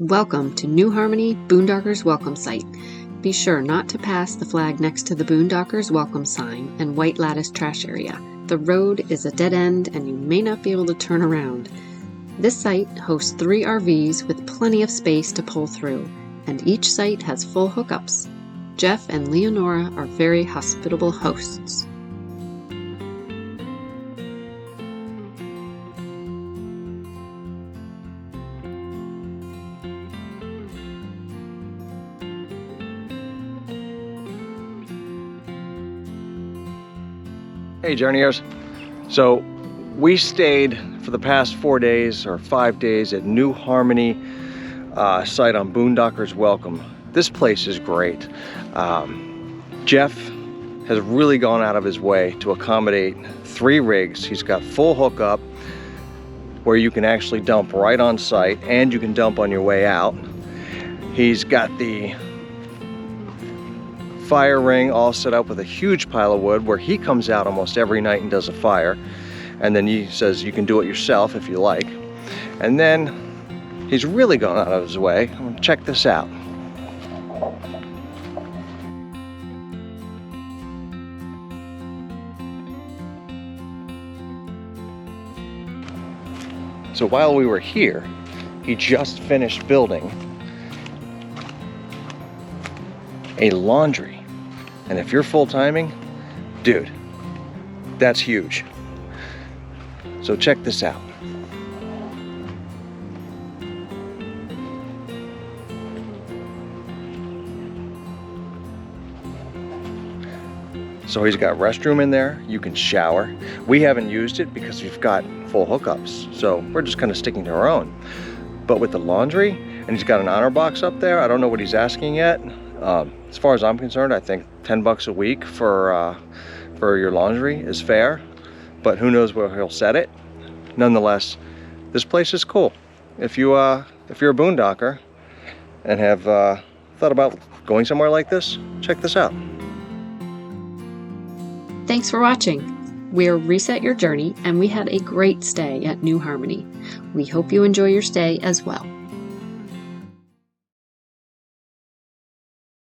Welcome to New Harmony Boondockers Welcome Site. Be sure not to pass the flag next to the Boondockers Welcome sign and white lattice trash area. The road is a dead end and you may not be able to turn around. This site hosts 3 RVs with plenty of space to pull through, and each site has full hookups. Jeff and Leonora are very hospitable hosts. Hey journeyers, so we stayed for the past 4 days or 5 days at New Harmony site on Boondockers Welcome. This place is great. Jeff has really gone out of his way to accommodate 3 rigs. He's got full hookup where you can actually dump right on site and you can dump on your way out. He's got the fire ring all set up with a huge pile of wood where he comes out almost every night and does a fire, and then he says you can do it yourself if you like. And then he's really gone out of his way. Check this out. So while we were here, he just finished building a laundry. And if you're full timing, dude, that's huge. So check this out. So he's got restroom in there, you can shower. We haven't used it because we've got full hookups, so we're just kind of sticking to our own. But with the laundry, and he's got an honor box up there, I don't know what he's asking yet. As far as I'm concerned, I think 10 bucks a week for your laundry is fair, but who knows where he'll set it. Nonetheless, this place is cool. If you're a boondocker and have thought about going somewhere like this, check this out. Thanks for watching. We're Reset Your Journey, and we had a great stay at New Harmony. We hope you enjoy your stay as well.